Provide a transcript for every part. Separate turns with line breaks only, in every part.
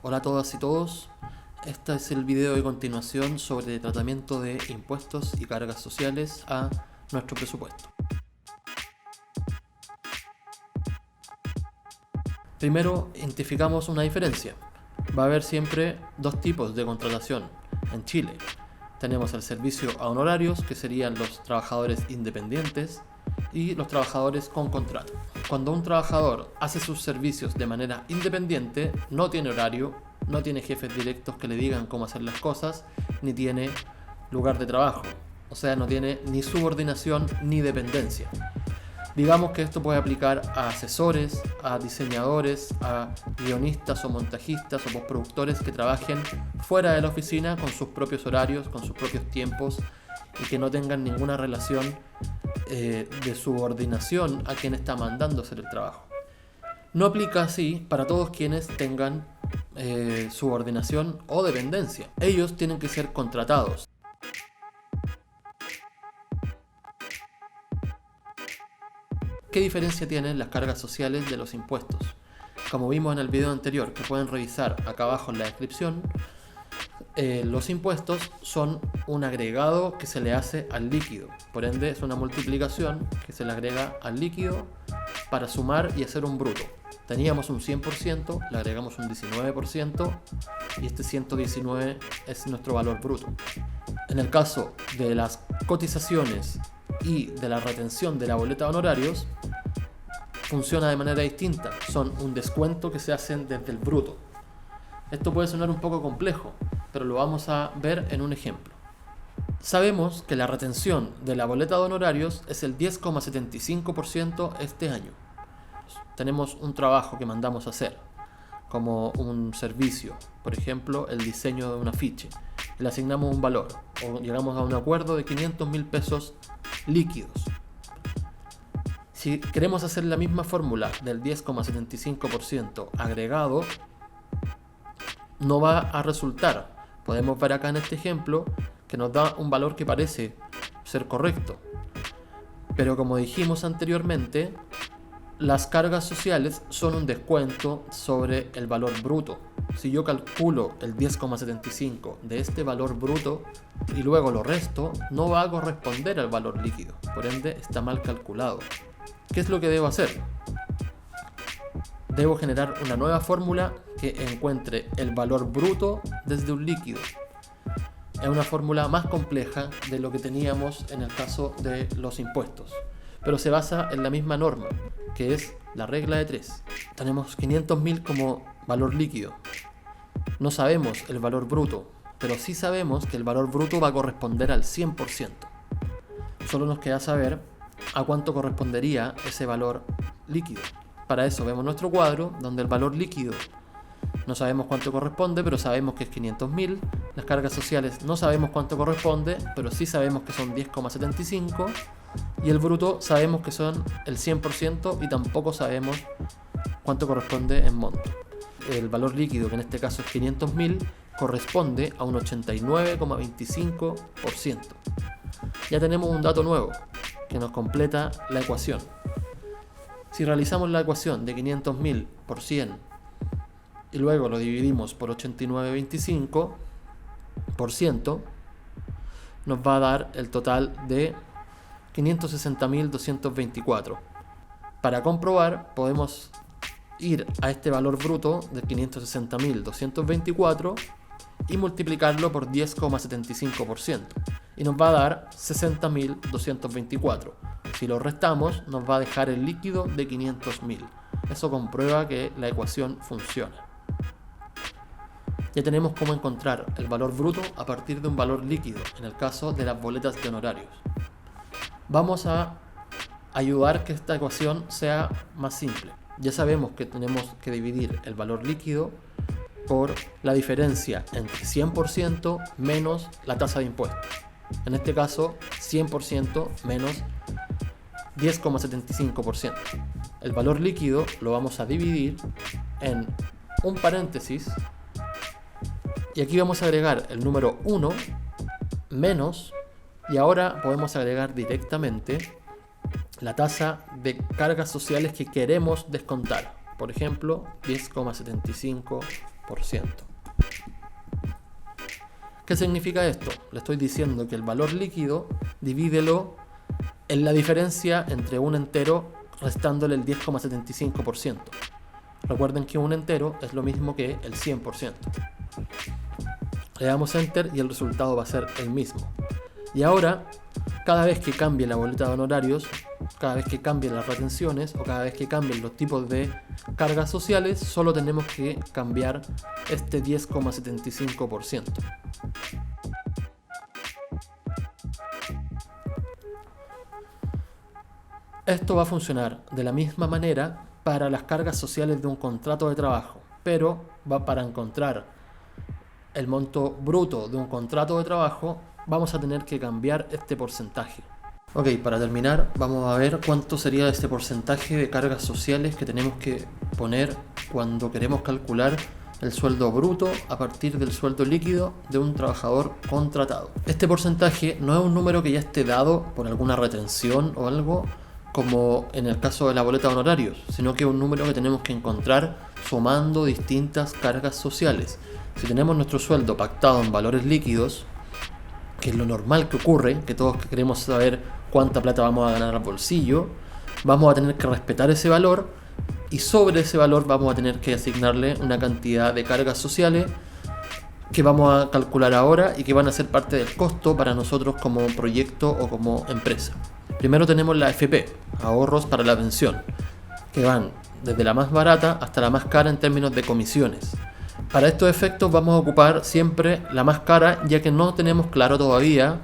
Hola a todas y todos, este es el video de continuación sobre el tratamiento de impuestos y cargas sociales a nuestro presupuesto. Primero, identificamos una diferencia. Va a haber siempre dos tipos de contratación en Chile. Tenemos el servicio a honorarios, que serían los trabajadores independientes, y los trabajadores con contrato. Cuando un trabajador hace sus servicios de manera independiente, no tiene horario, no tiene jefes directos que le digan cómo hacer las cosas, ni tiene lugar de trabajo. O sea, no tiene ni subordinación ni dependencia. Digamos que esto puede aplicar a asesores, a diseñadores, a guionistas o montajistas o postproductores que trabajen fuera de la oficina con sus propios horarios, con sus propios tiempos y que no tengan ninguna relación de subordinación a quien está mandando hacer el trabajo. No aplica así para todos quienes tengan subordinación o dependencia. Ellos tienen que ser contratados. ¿Qué diferencia tienen las cargas sociales de los impuestos? Como vimos en el video anterior, que pueden revisar acá abajo en la descripción, los impuestos son un agregado que se le hace al líquido. Por ende, es una multiplicación que se le agrega al líquido para sumar y hacer un bruto. Teníamos un 100%, le agregamos un 19% y este 119 es nuestro valor bruto. En el caso de las cotizaciones y de la retención de la boleta de honorarios, funciona de manera distinta. Son un descuento que se hacen desde el bruto. Esto puede sonar un poco complejo, pero lo vamos a ver en un ejemplo. Sabemos que la retención de la boleta de honorarios es el 10,75% este año. Tenemos un trabajo que mandamos a hacer, como un servicio, por ejemplo, el diseño de un afiche. Le asignamos un valor o llegamos a un acuerdo de 500.000 pesos líquidos. Si queremos hacer la misma fórmula del 10,75% agregado, no va a resultar. Podemos ver acá en este ejemplo que nos da un valor que parece ser correcto. Pero como dijimos anteriormente, las cargas sociales son un descuento sobre el valor bruto. Si yo calculo el 10,75 de este valor bruto y luego lo resto, no va a corresponder al valor líquido. Por ende, está mal calculado. ¿Qué es lo que debo hacer? Debo generar una nueva fórmula que encuentre el valor bruto desde un líquido. Es una fórmula más compleja de lo que teníamos en el caso de los impuestos, pero se basa en la misma norma, que es la regla de 3. Tenemos 500.000 como valor líquido. No sabemos el valor bruto, pero sí sabemos que el valor bruto va a corresponder al 100%. Solo nos queda saber a cuánto correspondería ese valor líquido. Para eso vemos nuestro cuadro, donde el valor líquido no sabemos cuánto corresponde, pero sabemos que es 500.000. Las cargas sociales no sabemos cuánto corresponde, pero sí sabemos que son 10,75. Y el bruto sabemos que son el 100% y tampoco sabemos cuánto corresponde en monto. El valor líquido, que en este caso es 500.000, corresponde a un 89,25%. Ya tenemos un dato nuevo que nos completa la ecuación. Si realizamos la ecuación de 500.000 por 100 y luego lo dividimos por 89,25%, nos va a dar el total de 560.224. Para comprobar, podemos ir a este valor bruto de 560.224 y multiplicarlo por 10,75% y nos va a dar 60.224. Si lo restamos, nos va a dejar el líquido de 500.000. Eso comprueba que la ecuación funciona. Ya tenemos cómo encontrar el valor bruto a partir de un valor líquido, en el caso de las boletas de honorarios. Vamos a ayudar que esta ecuación sea más simple. Ya sabemos que tenemos que dividir el valor líquido por la diferencia entre 100% menos la tasa de impuestos. En este caso, 100% menos 10,75%. El valor líquido lo vamos a dividir en un paréntesis y aquí vamos a agregar el número 1 menos, y ahora podemos agregar directamente la tasa de cargas sociales que queremos descontar. Por ejemplo, 10,75%. ¿Qué significa esto? Le estoy diciendo que el valor líquido divídelo en la diferencia entre un entero restándole el 10,75%. Recuerden que un entero es lo mismo que el 100%. Le damos Enter y el resultado va a ser el mismo. Y ahora, cada vez que cambie la boleta de honorarios, cada vez que cambien las retenciones o cada vez que cambien los tipos de cargas sociales, solo tenemos que cambiar este 10,75%. Esto va a funcionar de la misma manera para las cargas sociales de un contrato de trabajo, pero para encontrar el monto bruto de un contrato de trabajo vamos a tener que cambiar este porcentaje. Ok, para terminar vamos a ver cuánto sería este porcentaje de cargas sociales que tenemos que poner cuando queremos calcular el sueldo bruto a partir del sueldo líquido de un trabajador contratado. Este porcentaje no es un número que ya esté dado por alguna retención o algo, como en el caso de la boleta de honorarios, sino que es un número que tenemos que encontrar sumando distintas cargas sociales. Si tenemos nuestro sueldo pactado en valores líquidos, que es lo normal que ocurre, que todos queremos saber cuánta plata vamos a ganar al bolsillo, vamos a tener que respetar ese valor y sobre ese valor vamos a tener que asignarle una cantidad de cargas sociales que vamos a calcular ahora y que van a ser parte del costo para nosotros como proyecto o como empresa. Primero tenemos la AFP, ahorros para la pensión, que van desde la más barata hasta la más cara en términos de comisiones. Para estos efectos vamos a ocupar siempre la más cara, ya que no tenemos claro todavía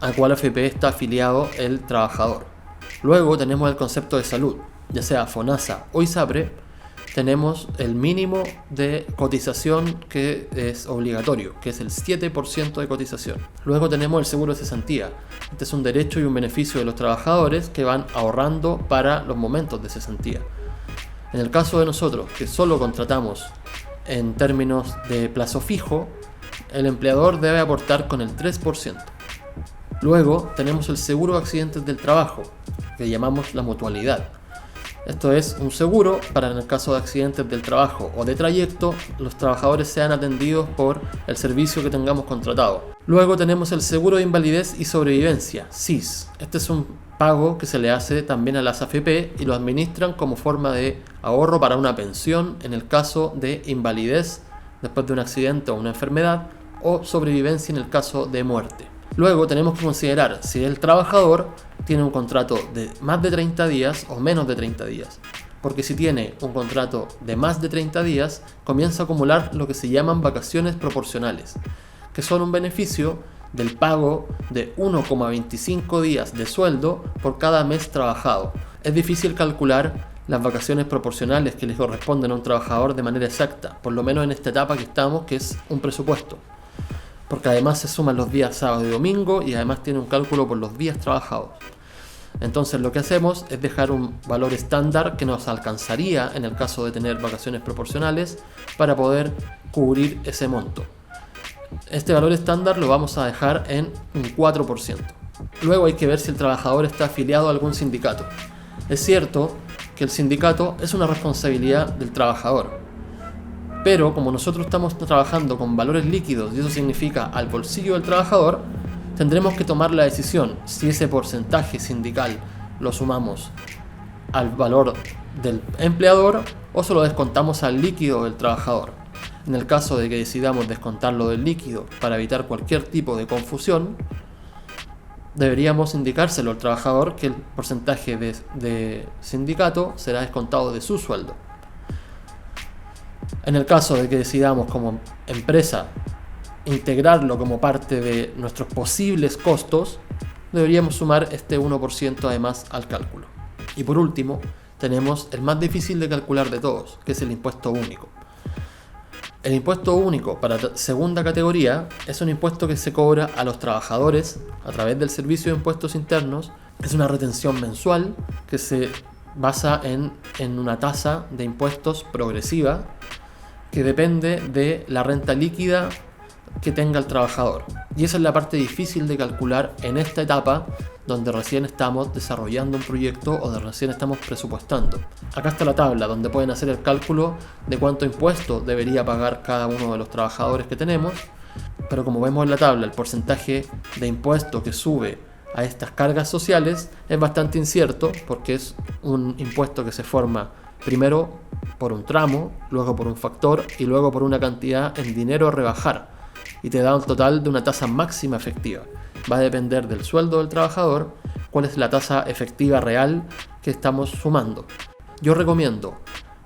a cuál AFP está afiliado el trabajador. Luego tenemos el concepto de salud, ya sea FONASA o ISAPRE. Tenemos el mínimo de cotización que es obligatorio, que es el 7% de cotización. Luego tenemos el seguro de cesantía. Este es un derecho y un beneficio de los trabajadores que van ahorrando para los momentos de cesantía. En el caso de nosotros, que solo contratamos en términos de plazo fijo, el empleador debe aportar con el 3%. Luego tenemos el seguro de accidentes del trabajo, que llamamos la mutualidad. Esto es un seguro para en el caso de accidentes del trabajo o de trayecto, los trabajadores sean atendidos por el servicio que tengamos contratado. Luego tenemos el seguro de invalidez y sobrevivencia, SIS. Este es un pago que se le hace también a las AFP y lo administran como forma de ahorro para una pensión en el caso de invalidez después de un accidente o una enfermedad o sobrevivencia en el caso de muerte. Luego tenemos que considerar si el trabajador tiene un contrato de más de 30 días o menos de 30 días. Porque si tiene un contrato de más de 30 días, comienza a acumular lo que se llaman vacaciones proporcionales, que son un beneficio del pago de 1,25 días de sueldo por cada mes trabajado. Es difícil calcular las vacaciones proporcionales que le corresponden a un trabajador de manera exacta, por lo menos en esta etapa que estamos, que es un presupuesto. Porque además se suman los días sábado y domingo y además tiene un cálculo por los días trabajados. Entonces lo que hacemos es dejar un valor estándar que nos alcanzaría en el caso de tener vacaciones proporcionales para poder cubrir ese monto. Este valor estándar lo vamos a dejar en un 4%. Luego hay que ver si el trabajador está afiliado a algún sindicato. Es cierto que el sindicato es una responsabilidad del trabajador, pero como nosotros estamos trabajando con valores líquidos y eso significa al bolsillo del trabajador, tendremos que tomar la decisión si ese porcentaje sindical lo sumamos al valor del empleador o se lo descontamos al líquido del trabajador. En el caso de que decidamos descontarlo del líquido para evitar cualquier tipo de confusión, deberíamos indicárselo al trabajador que el porcentaje de sindicato será descontado de su sueldo. En el caso de que decidamos como empresa integrarlo como parte de nuestros posibles costos, deberíamos sumar este 1% además al cálculo. Y por último, tenemos el más difícil de calcular de todos, que es el impuesto único. El impuesto único para segunda categoría es un impuesto que se cobra a los trabajadores a través del Servicio de Impuestos Internos. Es una retención mensual que se basa en una tasa de impuestos progresiva que depende de la renta líquida que tenga el trabajador. Y esa es la parte difícil de calcular en esta etapa donde recién estamos desarrollando un proyecto o donde recién estamos presupuestando. Acá está la tabla donde pueden hacer el cálculo de cuánto impuesto debería pagar cada uno de los trabajadores que tenemos. Pero como vemos en la tabla, el porcentaje de impuesto que sube a estas cargas sociales es bastante incierto, porque es un impuesto que se forma primero por un tramo, luego por un factor y luego por una cantidad en dinero a rebajar, y te da un total de una tasa máxima efectiva. Va a depender del sueldo del trabajador cuál es la tasa efectiva real que estamos sumando. Yo recomiendo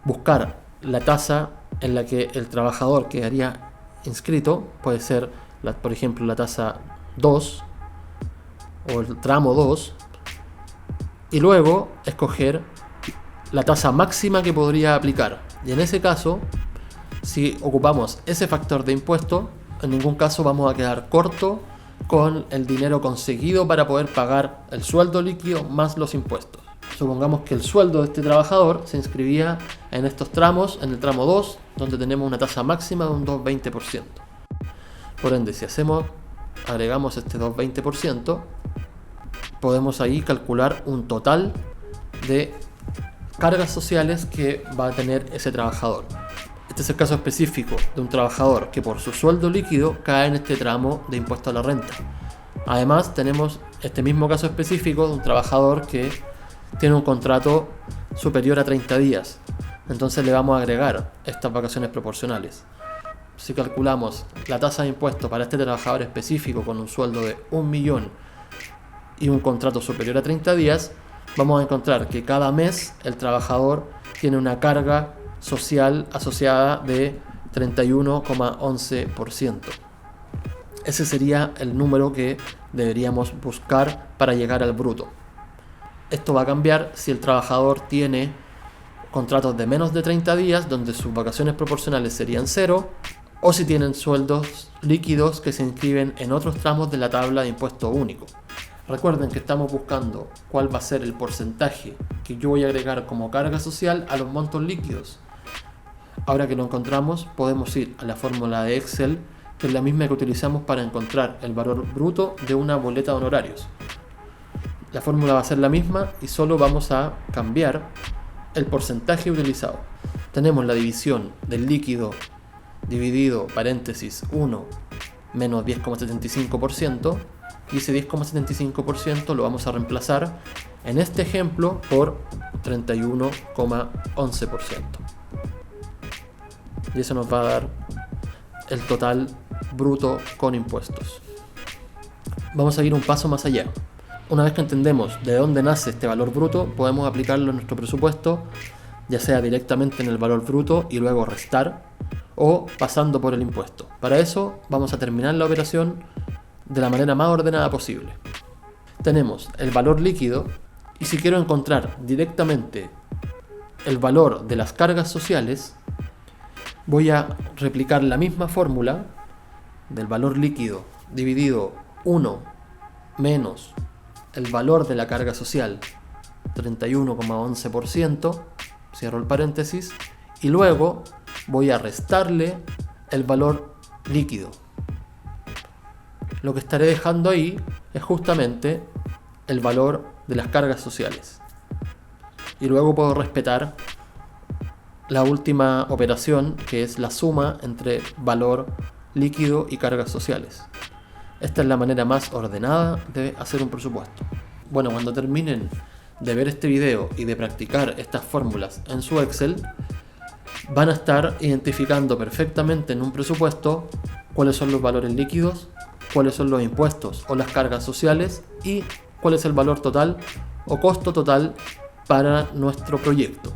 buscar la tasa en la que el trabajador quedaría inscrito, puede ser por ejemplo la tasa 2 o el tramo 2, y luego escoger la tasa máxima que podría aplicar. Y en ese caso, si ocupamos ese factor de impuesto, en ningún caso vamos a quedar corto con el dinero conseguido para poder pagar el sueldo líquido más los impuestos. Supongamos que el sueldo de este trabajador se inscribía en estos tramos, en el tramo 2, donde tenemos una tasa máxima de un 2,20%. Por ende, si agregamos este 2,20%, podemos ahí calcular un total de cargas sociales que va a tener ese trabajador. Este es el caso específico de un trabajador que por su sueldo líquido cae en este tramo de impuesto a la renta. Además, tenemos este mismo caso específico de un trabajador que tiene un contrato superior a 30 días. Entonces le vamos a agregar estas vacaciones proporcionales. Si calculamos la tasa de impuesto para este trabajador específico con un sueldo de 1 millón y un contrato superior a 30 días, vamos a encontrar que cada mes el trabajador tiene una carga social asociada de 31,11%. Ese sería el número que deberíamos buscar para llegar al bruto. Esto va a cambiar si el trabajador tiene contratos de menos de 30 días, donde sus vacaciones proporcionales serían 0, o si tienen sueldos líquidos que se inscriben en otros tramos de la tabla de impuesto único. Recuerden que estamos buscando cuál va a ser el porcentaje que yo voy a agregar como carga social a los montos líquidos. Ahora que lo encontramos, podemos ir a la fórmula de Excel, que es la misma que utilizamos para encontrar el valor bruto de una boleta de honorarios. La fórmula va a ser la misma y solo vamos a cambiar el porcentaje utilizado. Tenemos la división del líquido dividido paréntesis 1 menos 10,75%, y ese 10,75% lo vamos a reemplazar en este ejemplo por 31,11%. Y eso nos va a dar el total bruto con impuestos. Vamos a ir un paso más allá. Una vez que entendemos de dónde nace este valor bruto, podemos aplicarlo en nuestro presupuesto, ya sea directamente en el valor bruto y luego restar, o pasando por el impuesto. Para eso vamos a terminar la operación de la manera más ordenada posible. Tenemos el valor líquido, y si quiero encontrar directamente el valor de las cargas sociales, voy a replicar la misma fórmula del valor líquido dividido 1 menos el valor de la carga social, 31,11%, cierro el paréntesis, y luego voy a restarle el valor líquido. Lo que estaré dejando ahí es justamente el valor de las cargas sociales. Y luego puedo respetar la última operación, que es la suma entre valor líquido y cargas sociales. Esta es la manera más ordenada de hacer un presupuesto. Bueno, cuando terminen de ver este video y de practicar estas fórmulas en su Excel, van a estar identificando perfectamente en un presupuesto cuáles son los valores líquidos, cuáles son los impuestos o las cargas sociales y cuál es el valor total o costo total para nuestro proyecto.